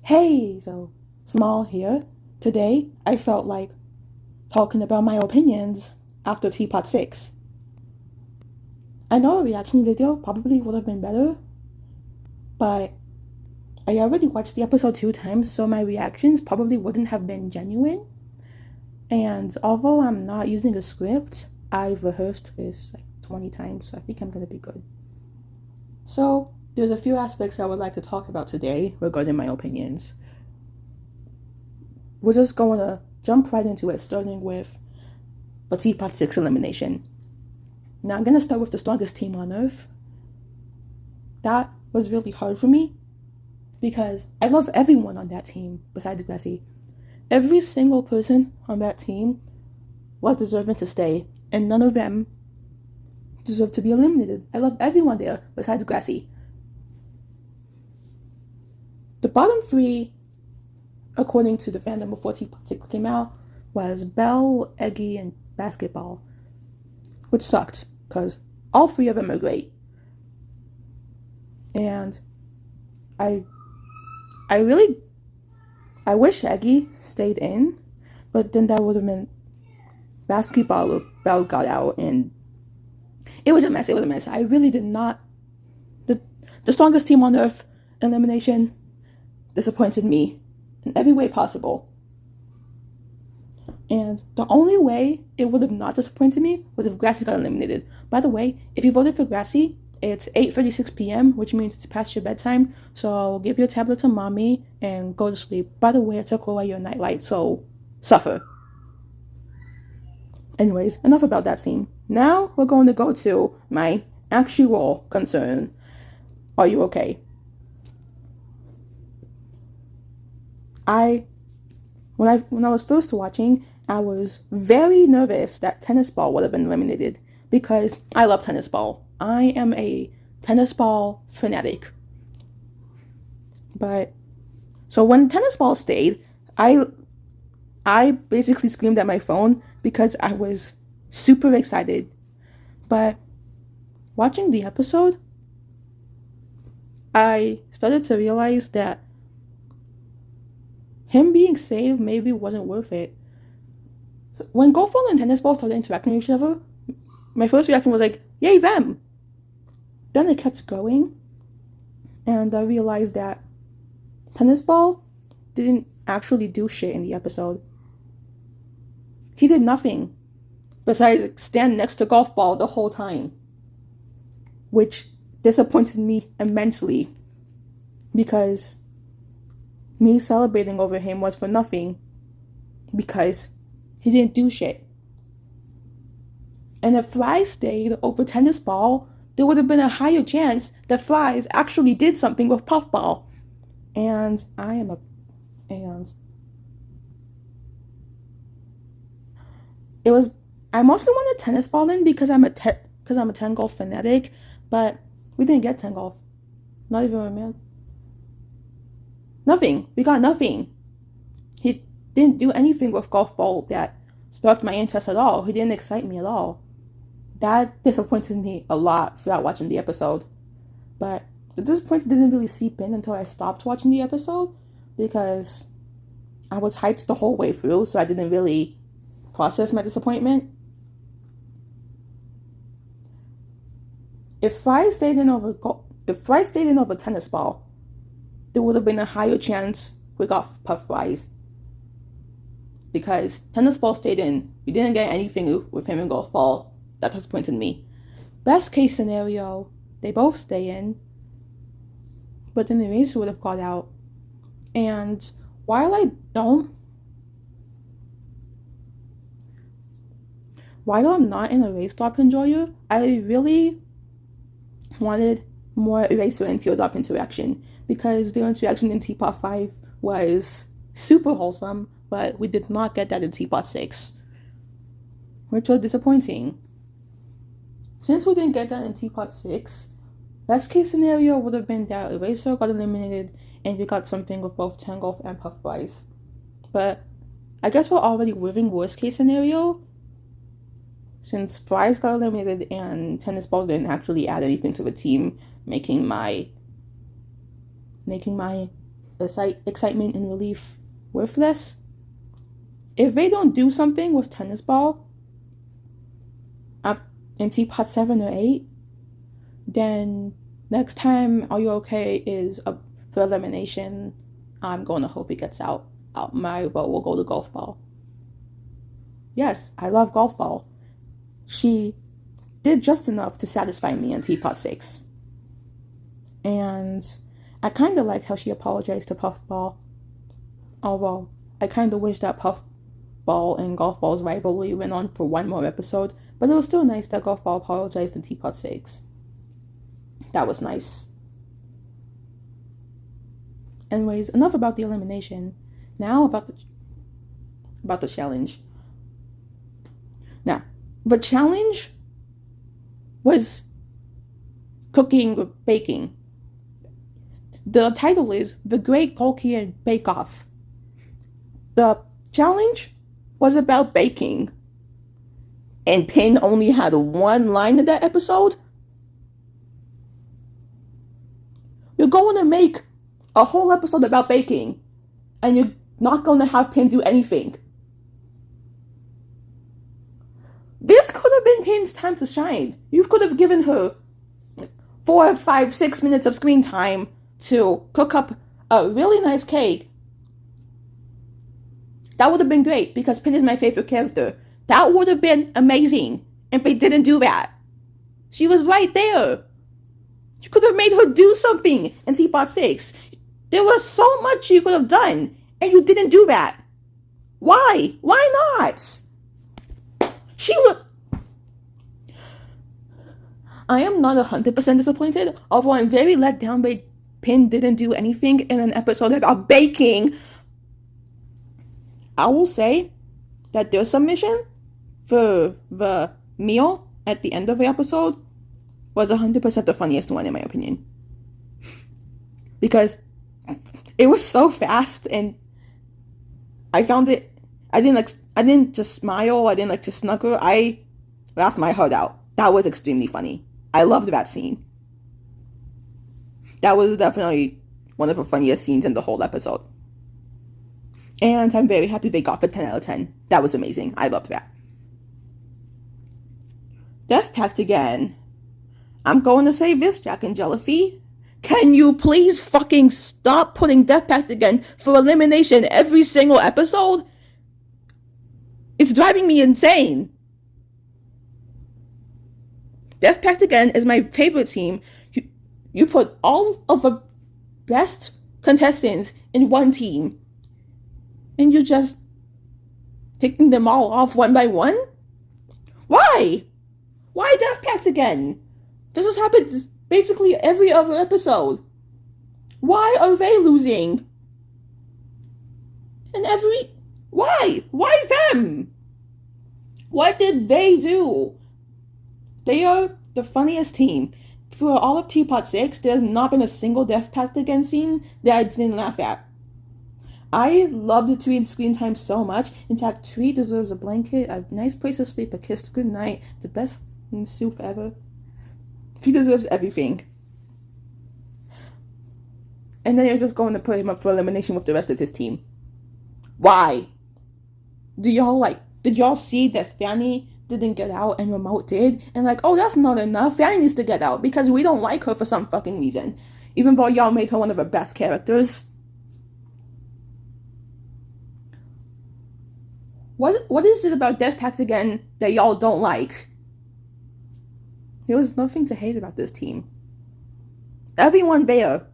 Hey, so Small here. Today, I felt like talking about my opinions after TPOT 6. I know a reaction video probably would have been better, but I already watched the episode 2 times, so my reactions probably wouldn't have been genuine. And although I'm not using a script, I've rehearsed this like 20 times, so I think I'm gonna be good. So, there's a few aspects I would like to talk about today regarding my opinions. We're just going to jump right into it, starting with the TPOT 6 elimination. Now, I'm going to start with the strongest team on Earth. That was really hard for me because I love everyone on that team besides Gracie. Every single person on that team was deserving to stay, and none of them deserve to be eliminated. I love everyone there besides Gracie. The bottom 3, according to the fandom before TPOT 6 came out, was Belle, Eggy, and Basketball, which sucked because all 3 of them are great. And I wish Eggy stayed in, but then that would have meant Basketball or Belle got out, and it was a mess. I really did not. The strongest team on Earth elimination disappointed me in every way possible. And the only way it would have not disappointed me was if Gracie got eliminated. By the way, if you voted for Gracie, it's 8:36 p.m., which means it's past your bedtime, so give your tablet to mommy and go to sleep. By the way, I took away your nightlight, so suffer. Anyways, enough about that scene. Now we're going to go to my actual concern. Are you okay? When I was first watching, I was very nervous that Tennis Ball would have been eliminated because I love Tennis Ball. I am a Tennis Ball fanatic. But so when Tennis Ball stayed, I basically screamed at my phone because I was super excited. But watching the episode, I started to realize that him being saved maybe wasn't worth it. So when golf ball and tennis ball started interacting with each other, my first reaction was like, yay them! Then it kept going, and I realized that tennis ball didn't actually do shit in the episode. He did nothing besides stand next to golf ball the whole time, which disappointed me immensely because me celebrating over him was for nothing because he didn't do shit. And if Fries stayed over Tennis Ball, there would have been a higher chance that Fries actually did something with Puffball. And I mostly wanted Tennis Ball in because I'm a tengolf fanatic, but we didn't get tengolf. Not even a man. Nothing. We got nothing. He didn't do anything with golf ball that sparked my interest at all. He didn't excite me at all. That disappointed me a lot throughout watching the episode. But the disappointment didn't really seep in until I stopped watching the episode because I was hyped the whole way through, so I didn't really process my disappointment. If Fry stayed in over Tennis Ball, there would have been a higher chance we got Puff Fries. Because Tennis Ball stayed in, we didn't get anything with him and Golf Ball. That disappointed me. Best case scenario, they both stay in, but then the Eraser would have got out. And while I'm not an Eraser enjoyer, I really wanted more Eraser and Teardrop interaction because their interaction in TPOT 5 was super wholesome, but we did not get that in TPOT 6, which was disappointing. Since we didn't get that in TPOT 6, best case scenario would have been that Eraser got eliminated and we got something with both Tengolf and Puff Fries. But I guess we're already living worst case scenario since Fries got eliminated and Tennis Ball didn't actually add anything to the team, making my excitement and relief worthless. If they don't do something with tennis ball in Teapot 7 or 8, then next time Are You Okay is up for elimination. I'm going to hope it gets out. My vote will go to golf ball. Yes, I love golf ball. She did just enough to satisfy me in Teapot 6. And I kind of liked how she apologized to Puffball. Although, I kind of wish that Puffball and Golf Ball's rivalry went on for one more episode. But it was still nice that Golf Ball apologized in Teapot 6. That was nice. Anyways, enough about the elimination. Now about the challenge. Now, the challenge was cooking or baking. The title is The Great Tolkien Bake Off. The challenge was about baking. And Pin only had one line in that episode? You're going to make a whole episode about baking, and you're not going to have Pin do anything. This could have been Pin's time to shine. You could have given her 4, 5, 6 minutes of screen time to cook up a really nice cake. That would have been great, because Pin is my favorite character. That would have been amazing if they didn't do that. She was right there. You could have made her do something in Teapot 6. There was so much you could have done, and you didn't do that. Why? Why not? She would... I am not 100% disappointed, although I'm very let down by Pin didn't do anything in an episode about baking. I will say that their submission for the meal at the end of the episode was 100% the funniest one in my opinion. Because it was so fast, and I found it, I didn't just smile, I didn't just snuggle, I laughed my heart out. That was extremely funny. I loved that scene. That was definitely one of the funniest scenes in the whole episode. And I'm very happy they got the 10 out of 10. That was amazing. I loved that. Death Pact again. I'm going to say this, Jack and Jellyfy. Can you please fucking stop putting Death Pact again for elimination every single episode? It's driving me insane. Death Pact again is my favorite team. You put all of the best contestants in one team, and you're just taking them all off one by one? Why? Why Death Pact again? This has happened basically every other episode. Why are they losing? Why? Why them? What did they do? They are the funniest team. For all of Teapot 6, there's not been a single Death Pact again scene that I didn't laugh at. I love the Tweet screen time so much. In fact, Tweet deserves a blanket, a nice place to sleep, a kiss, good night, the best soup ever. He deserves everything. And then you're just going to put him up for elimination with the rest of his team. Why? Did y'all see that Fanny didn't get out and Remote did? And like, oh, that's not enough. Fanny needs to get out because we don't like her for some fucking reason. Even though y'all made her one of the best characters. What is it about Death Pact again that y'all don't like? There was nothing to hate about this team. Everyone there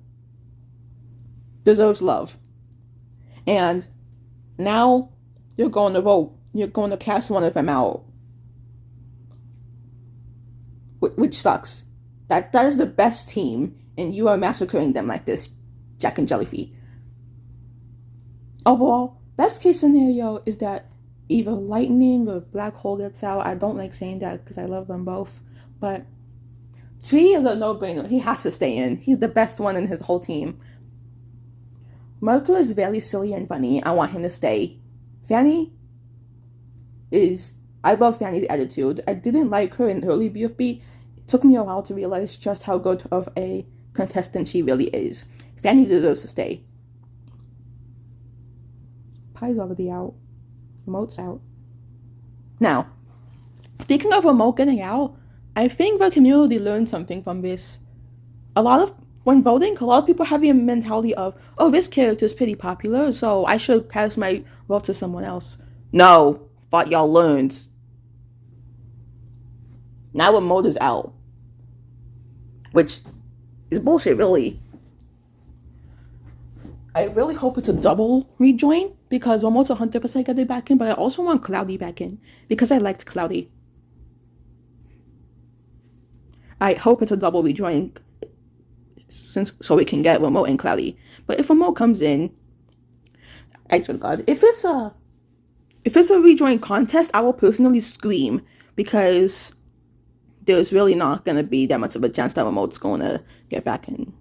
deserves love. And now you're going to vote. You're going to cast one of them out. Which sucks. That is the best team, and you are massacring them like this, Jack and Jellyfy. Overall, best case scenario is that either Lightning or Black Hole gets out. I don't like saying that because I love them both. But Tree is a no-brainer. He has to stay in. He's the best one in his whole team. Merkur is very silly and funny. I want him to stay. Fanny is... I love Fanny's attitude. I didn't like her in early BFB. It took me a while to realize just how good of a contestant she really is. Fanny deserves to stay. Kai's already out. Remote's out. Now, speaking of remote getting out, I think the community learned something from this. When voting, a lot of people have the mentality of, oh, this character is pretty popular, so I should pass my vote to someone else. No, thought y'all learned. Now remote is out. Which is bullshit, really. I really hope it's a double rejoin, because almost 100% get it back in, but I also want Cloudy back in, because I liked Cloudy. I hope it's a double rejoin, so we can get remote and Cloudy. But if remote comes in, I swear to God, if it's a rejoin contest, I will personally scream, because there's really not going to be that much of a chance that remote's going to get back in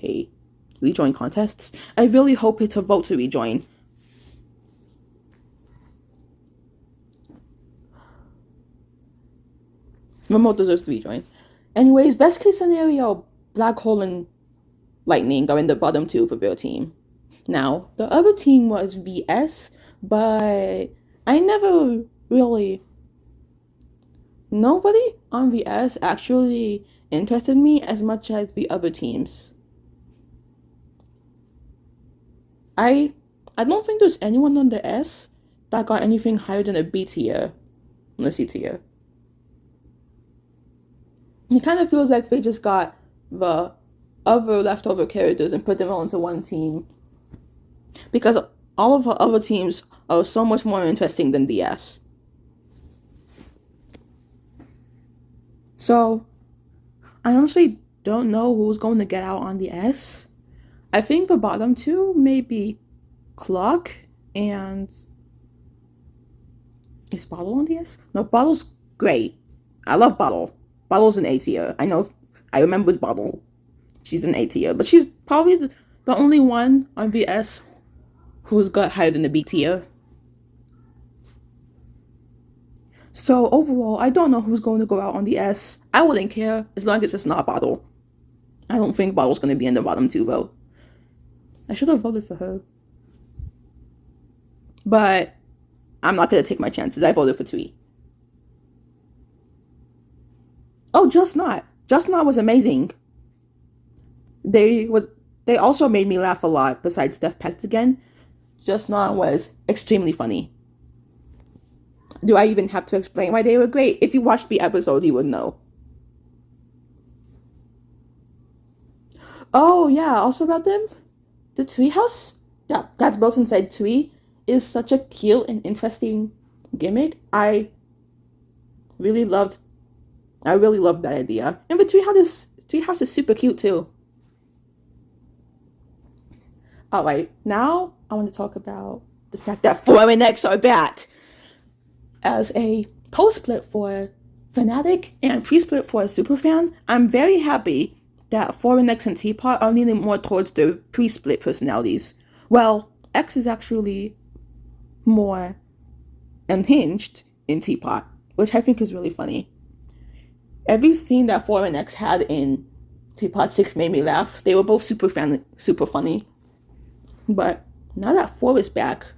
a rejoin contests. I really hope it's a vote to rejoin. Remote deserves to rejoin. Anyways, best case scenario, Black Hole and Lightning are in the bottom two for their team. Now, the other team was VS, but I never really... Nobody on VS actually interested me as much as the other teams. I don't think there's anyone on the S that got anything higher than a B tier on the C tier. It kind of feels like they just got the other leftover characters and put them all into one team, because all of the other teams are so much more interesting than the S. So, I honestly don't know who's going to get out on the S. I think the bottom two may be Clock and... Is Bottle on the S? No, Bottle's great. I love Bottle. Bottle's an A tier. I remembered Bottle. She's an A tier. But she's probably the only one on the S who's got higher than the B tier. So overall, I don't know who's going to go out on the S. I wouldn't care as long as it's not Bottle. I don't think Bottle's going to be in the bottom two, though. I should have voted for her. But I'm not going to take my chances. I voted for Twee. Oh, Just Not. Just Not was amazing. They also made me laugh a lot, besides P.A.C.T again. Just Not was extremely funny. Do I even have to explain why they were great? If you watched the episode, you would know. Oh, yeah, also about them, the Twee house. Yeah, that's both inside Twee is such a cute and interesting gimmick. I really loved that idea. And the Twee house is super cute too. Alright, now I want to talk about the fact that 4 and X are back. As a post-split for Fanatic and pre-split for a Superfan, I'm very happy that 4 and X and TPOT are leaning more towards the pre-split personalities. Well, X is actually more unhinged in TPOT, which I think is really funny. Every scene that 4 and X had in TPOT 6 made me laugh. They were both super funny. But now that 4 is back,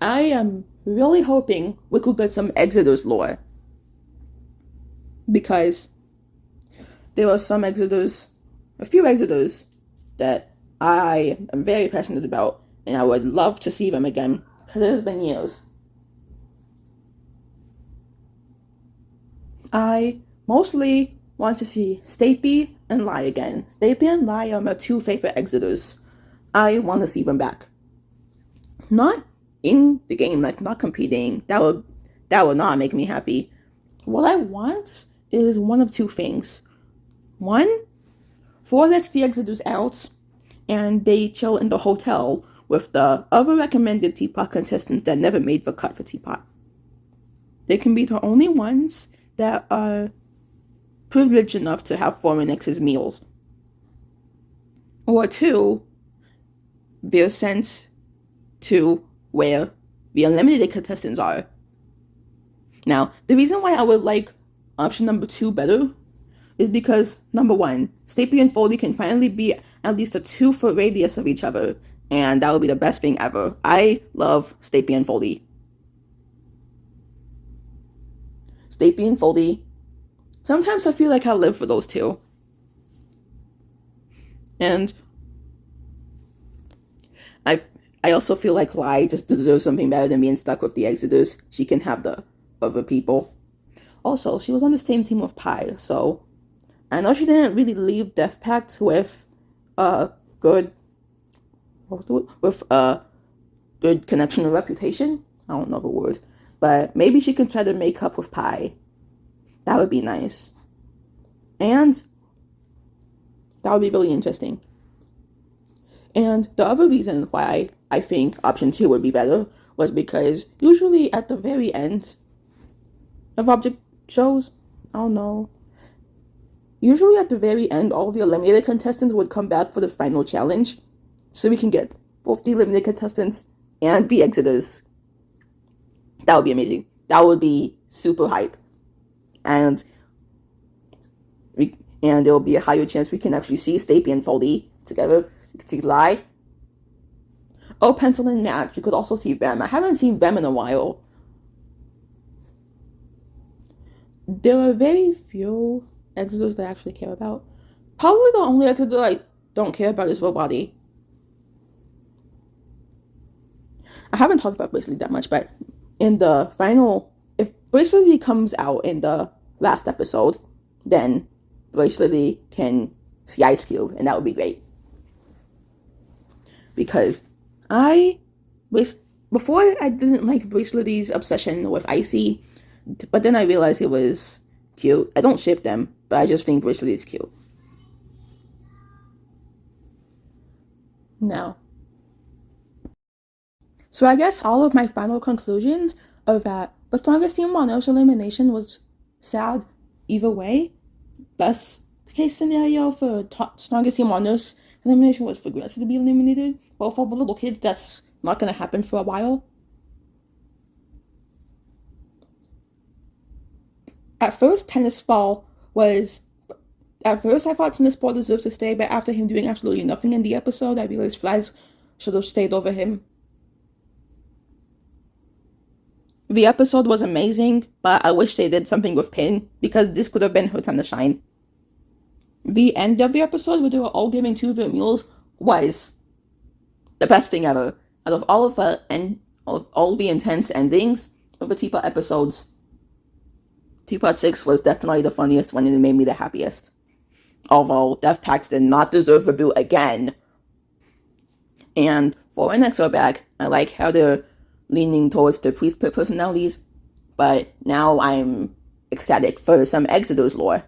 I am really hoping we could get some Exitors lore. Because there are a few Exitors that I am very passionate about, and I would love to see them again, because it has been years. I mostly want to see Stapy and Lai again. Stapy and Lai are my 2 favorite Exitors. I want to see them back. Not in the game, like not competing. That would not make me happy. What I want is one of 2 things. 1, 4 lets the Exitors out, and they chill in the hotel with the other recommended TPOT contestants that never made the cut for TPOT. They can be the only ones that are privileged enough to have 4 and X's meals. Or 2, they're sent to where the unlimited contestants are. Now, the reason why I would like option number 2 better is because, number 1, Stapy and Foley can finally be at least a 2-foot radius of each other. and that would be the best thing ever. I love Stapy and Foldy. Stapy and Foldy. Sometimes I feel like I live for those two. And I also feel like Lai just deserves something better than being stuck with the Exitors. She can have the other people. Also, she was on the same team with Pi, so I know she didn't really leave Death Pact with a good connection or reputation. I don't know the word, but maybe she can try to make up with Pi. That would be nice, and that would be really interesting. And the other reason why I think option 2 would be better was because usually at the very end of object shows, I don't know, usually at the very end, all the eliminated contestants would come back for the final challenge, so we can get both the eliminated contestants and the Exitors. That would be amazing. That would be super hype. And there will be a higher chance we can actually see Stapy and Foldy together. You can see Lai. Oh, Pencil and Match. You could also see them. I haven't seen them in a while. There are very few Exitors that I actually care about. Probably the only Exitor I don't care about is Robody. I haven't talked about Bracelety that much, but in the final, if Bracelety comes out in the last episode, then Bracelety can see Ice Cube, and that would be great. Because before I didn't like Bracelety's obsession with Icy, but then I realized it was cute. I don't ship them, but I just think Bracelety is cute. Now, so I guess all of my final conclusions are that the strongest team on Earth's elimination was sad either way. Best case scenario for strongest team on Earth's elimination was for Gracie to be eliminated. Well, for the little kids, that's not going to happen for a while. At first, I thought Tennis Ball deserved to stay, but after him doing absolutely nothing in the episode, I realized Flies should have stayed over him. The episode was amazing, but I wish they did something with Pin, because this could have been her time to shine. The end of the episode, where they were all giving 2 of their meals, was the best thing ever. Out of all of the intense endings of the TPOT episodes, TPOT 6 was definitely the funniest one, and it made me the happiest. Although Death Pact did not deserve a boot again. And for an extra back, I like how they're leaning towards the priest personalities, but now I'm ecstatic for some Exitors lore.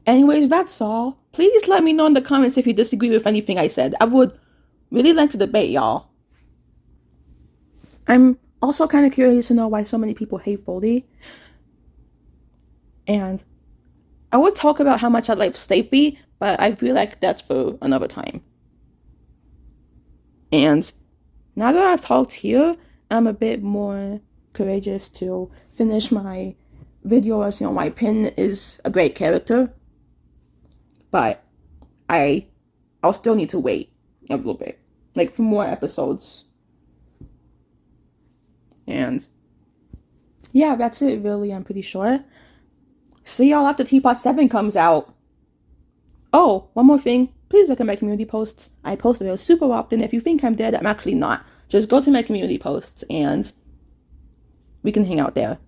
Anyways, that's all. Please let me know in the comments if you disagree with anything I said. I would really like to debate, y'all. I'm also kind of curious to know why so many people hate Foldy. And I would talk about how much I like Stapy, but I feel like that's for another time. And now that I've talked here, I'm a bit more courageous to finish my video as, my Pin is a great character. But I'll still need to wait a little bit, for more episodes. And yeah, that's it really, I'm pretty sure. See y'all after TPOT 7 comes out. Oh, one more thing. Please look at my community posts. I post those super often. If you think I'm dead, I'm actually not. Just go to my community posts and we can hang out there.